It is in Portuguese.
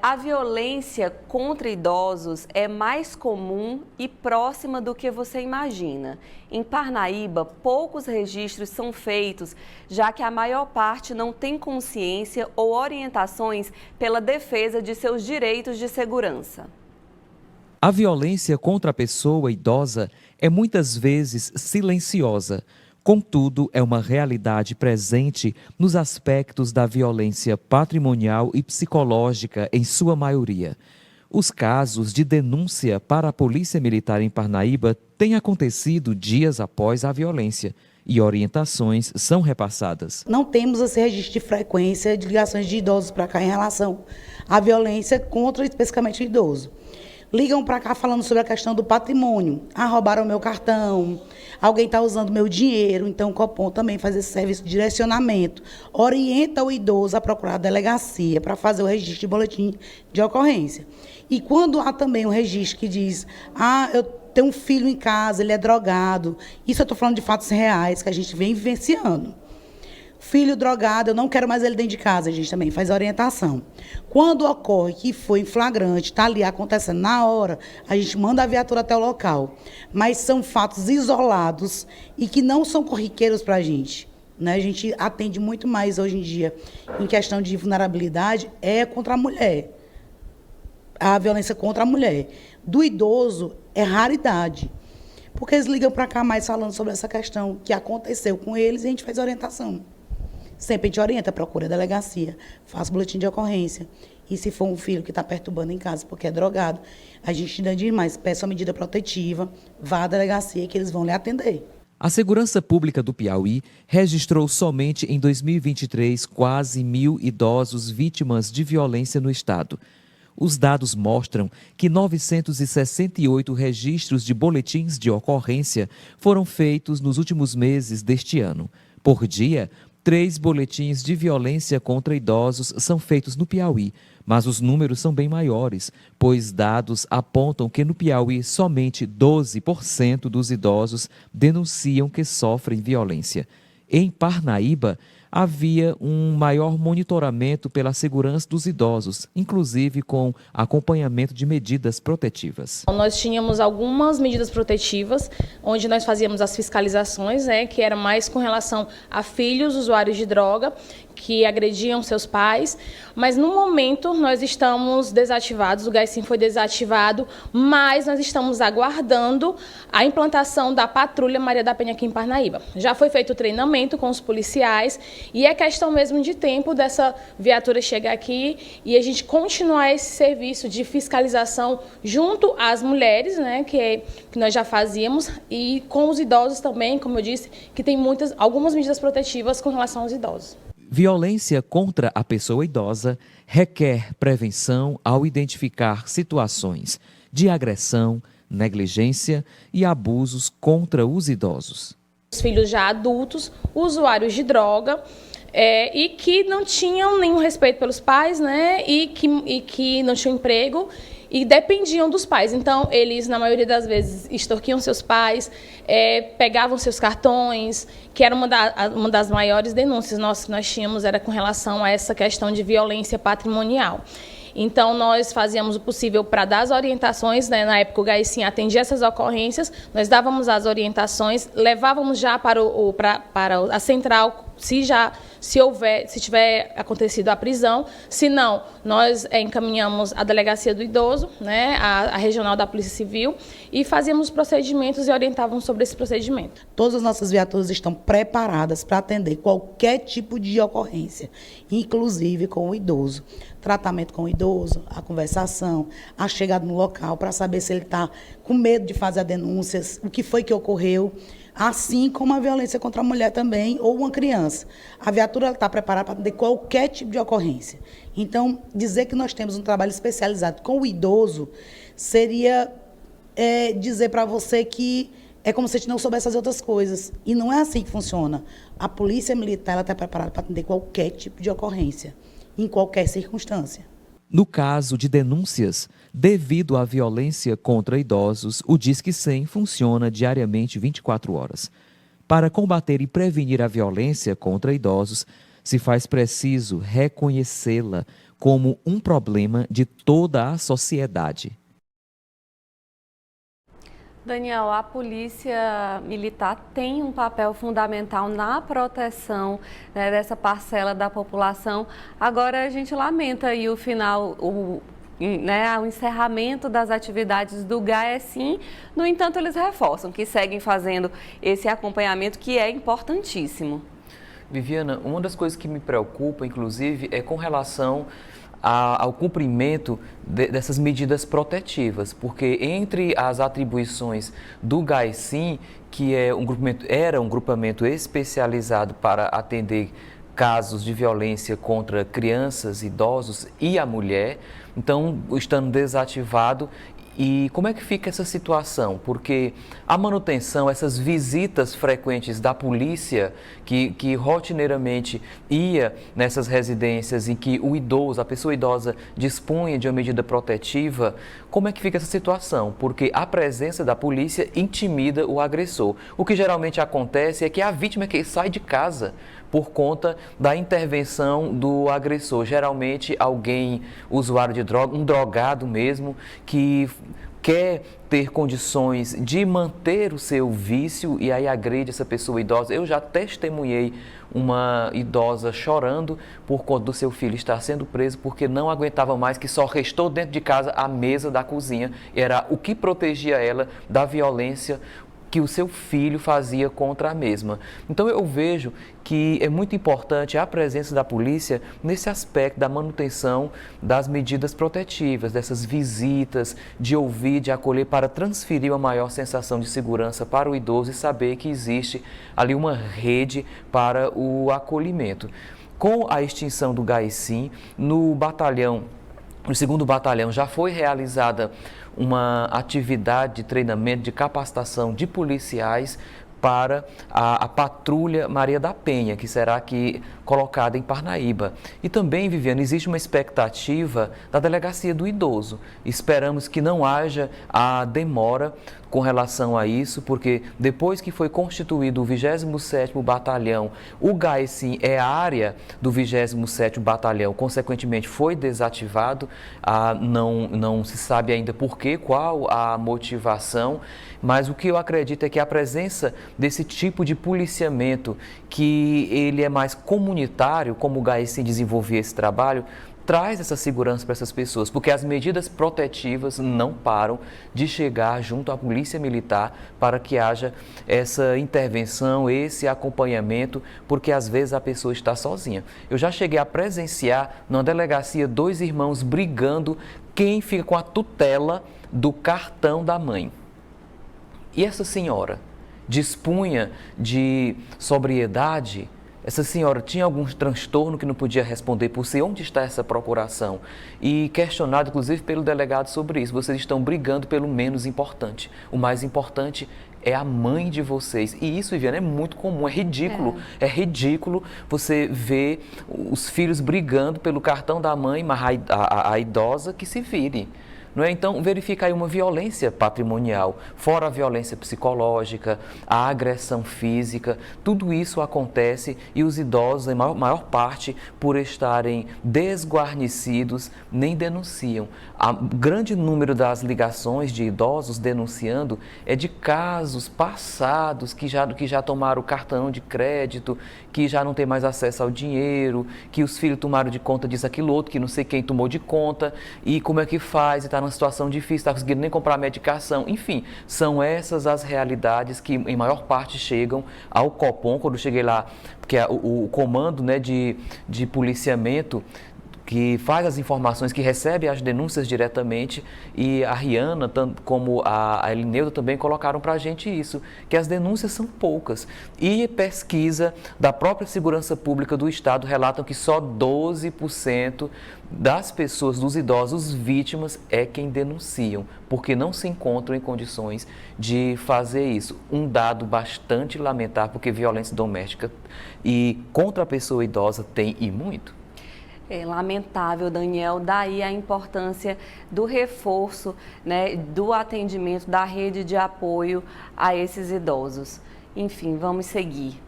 A violência contra idosos é mais comum e próxima do que você imagina. Em Parnaíba, poucos registros são feitos, já que a maior parte não tem consciência ou orientações pela defesa de seus direitos de segurança. A violência contra a pessoa idosa é muitas vezes silenciosa. Contudo, é uma realidade presente nos aspectos da violência patrimonial e psicológica, em sua maioria. Os casos de denúncia para a Polícia Militar em Parnaíba têm acontecido dias após a violência e orientações são repassadas. Não temos esse registro de frequência de ligações de idosos para cá em relação à violência contra especificamente o idoso. Ligam para cá falando sobre a questão do patrimônio. Roubaram meu cartão, alguém está usando meu dinheiro. Então, o Copom também faz esse serviço de direcionamento. Orienta o idoso a procurar a delegacia para fazer o registro de boletim de ocorrência. E quando há também um registro que diz, eu tenho um filho em casa, ele é drogado. Isso eu estou falando de fatos reais que a gente vem vivenciando. Filho drogado, eu não quero mais ele dentro de casa, a gente também faz orientação. Quando ocorre que foi em flagrante, está ali acontecendo na hora, a gente manda a viatura até o local. Mas são fatos isolados e que não são corriqueiros para a gente. Né? A gente atende muito mais hoje em dia em questão de vulnerabilidade, contra a mulher. A violência contra a mulher. Do idoso é raridade. Porque eles ligam para cá mais falando sobre essa questão que aconteceu com eles e a gente faz orientação. Sempre a gente orienta, procura a delegacia, faz boletim de ocorrência. E se for um filho que está perturbando em casa porque é drogado, a gente ainda diz mais, peça uma medida protetiva, vá à delegacia que eles vão lhe atender. A Segurança Pública do Piauí registrou somente em 2023 quase 1.000 idosos vítimas de violência no estado. Os dados mostram que 968 registros de boletins de ocorrência foram feitos nos últimos meses deste ano. Por dia, 3 boletins de violência contra idosos são feitos no Piauí, mas os números são bem maiores, pois dados apontam que no Piauí somente 12% dos idosos denunciam que sofrem violência. Em Parnaíba, havia um maior monitoramento pela segurança dos idosos, inclusive com acompanhamento de medidas protetivas. Nós tínhamos algumas medidas protetivas, onde nós fazíamos as fiscalizações, que era mais com relação a filhos usuários de droga, que agrediam seus pais, mas no momento nós estamos desativados, o GAI-SIM foi desativado, mas nós estamos aguardando a implantação da Patrulha Maria da Penha aqui em Parnaíba. Já foi feito o treinamento com os policiais e é questão mesmo de tempo dessa viatura chegar aqui e a gente continuar esse serviço de fiscalização junto às mulheres, que nós já fazíamos, e com os idosos também, como eu disse, que tem algumas medidas protetivas com relação aos idosos. Violência contra a pessoa idosa requer prevenção ao identificar situações de agressão, negligência e abusos contra os idosos. Os filhos já adultos, usuários de droga, e que não tinham nenhum respeito pelos pais, e que não tinham emprego e dependiam dos pais. Então, eles, na maioria das vezes, extorquiam seus pais, pegavam seus cartões, que era uma das maiores denúncias que nós tínhamos, era com relação a essa questão de violência patrimonial. Então, nós fazíamos o possível para dar as orientações, na época o GAI-SIM atendia essas ocorrências, nós dávamos as orientações, levávamos já para a central, se tiver acontecido a prisão. Se não, nós encaminhamos a delegacia do idoso, a regional da Polícia Civil, e fazíamos os procedimentos e orientávamos sobre esse procedimento. Todas as nossas viaturas estão preparadas para atender qualquer tipo de ocorrência, inclusive com o idoso. Tratamento com o idoso, a conversação, a chegada no local para saber se ele está com medo de fazer a denúncia, o que foi que ocorreu, assim como a violência contra a mulher também, ou uma criança. A viatura está preparada para atender qualquer tipo de ocorrência. Então, dizer que nós temos um trabalho especializado com o idoso seria dizer para você que é como se a gente não soubesse as outras coisas. E não é assim que funciona. A Polícia Militar está preparada para atender qualquer tipo de ocorrência, em qualquer circunstância. No caso de denúncias, devido à violência contra idosos, o Disque 100 funciona diariamente 24 horas. Para combater e prevenir a violência contra idosos, se faz preciso reconhecê-la como um problema de toda a sociedade. Daniel, a Polícia Militar tem um papel fundamental na proteção, né, dessa parcela da população. Agora a gente lamenta aí o final, o encerramento das atividades do GAECIM. No entanto, eles reforçam que seguem fazendo esse acompanhamento, que é importantíssimo. Viviana, uma das coisas que me preocupa, inclusive, é com relação ao cumprimento dessas medidas protetivas, porque entre as atribuições do GAECIM, que era um grupamento especializado para atender casos de violência contra crianças, idosos e a mulher, então estando desativado. E como é que fica essa situação? Porque a manutenção, essas visitas frequentes da polícia, que rotineiramente ia nessas residências em que o idoso, a pessoa idosa, dispunha de uma medida protetiva, como é que fica essa situação? Porque a presença da polícia intimida o agressor. O que geralmente acontece é que a vítima é que sai de casa por conta da intervenção do agressor. Geralmente alguém usuário de droga, um drogado mesmo, que quer ter condições de manter o seu vício e aí agride essa pessoa idosa. Eu já testemunhei uma idosa chorando por conta do seu filho estar sendo preso porque não aguentava mais, que só restou dentro de casa a mesa da cozinha. Era o que protegia ela da violência que o seu filho fazia contra a mesma. Então eu vejo que é muito importante a presença da polícia nesse aspecto da manutenção das medidas protetivas, dessas visitas, de ouvir, de acolher, para transferir uma maior sensação de segurança para o idoso e saber que existe ali uma rede para o acolhimento. Com a extinção do GAECIM, no 2º Batalhão já foi realizada uma atividade de treinamento, de capacitação de policiais para a Patrulha Maria da Penha, que será aqui colocada em Parnaíba. E também, Viviane, existe uma expectativa da Delegacia do Idoso. Esperamos que não haja a demora com relação a isso, porque depois que foi constituído o 27º Batalhão, o GAECIM é a área do 27º Batalhão, consequentemente foi desativado, não se sabe ainda por quê, qual a motivação, mas o que eu acredito é que a presença desse tipo de policiamento, que ele é mais comunitário, como o GAECIM desenvolvia esse trabalho, traz essa segurança para essas pessoas, porque as medidas protetivas não param de chegar junto à Polícia Militar para que haja essa intervenção, esse acompanhamento, porque às vezes a pessoa está sozinha. Eu já cheguei a presenciar numa delegacia 2 irmãos brigando quem fica com a tutela do cartão da mãe. E essa senhora dispunha de sobriedade? Essa senhora tinha algum transtorno que não podia responder por si? Onde está essa procuração? E questionado, inclusive, pelo delegado sobre isso. Vocês estão brigando pelo menos importante. O mais importante é a mãe de vocês. E isso, Viviane, é muito comum, é ridículo. É ridículo você ver os filhos brigando pelo cartão da mãe, mas a idosa que se vire. Não é? Então, verifica aí uma violência patrimonial, fora a violência psicológica, a agressão física, tudo isso acontece e os idosos, em maior parte, por estarem desguarnecidos, nem denunciam. O grande número das ligações de idosos denunciando é de casos passados que já tomaram o cartão de crédito, que já não tem mais acesso ao dinheiro, que os filhos tomaram de conta disso, aquilo, outro, que não sei quem tomou de conta, e como é que faz, e está numa situação difícil, está conseguindo nem comprar medicação. Enfim, são essas as realidades que em maior parte chegam ao Copom. Quando eu cheguei lá, que é o comando, né, de policiamento, que faz as informações, que recebe as denúncias diretamente, e a Riana, tanto como a Elineuda também colocaram para a gente isso, que as denúncias são poucas. E pesquisa da própria Segurança Pública do Estado relatam que só 12% das pessoas, dos idosos vítimas, é quem denunciam, porque não se encontram em condições de fazer isso. Um dado bastante lamentável, porque violência doméstica e contra a pessoa idosa tem e muito. É lamentável, Daniel, daí a importância do reforço, né, do atendimento, da rede de apoio a esses idosos. Enfim, vamos seguir.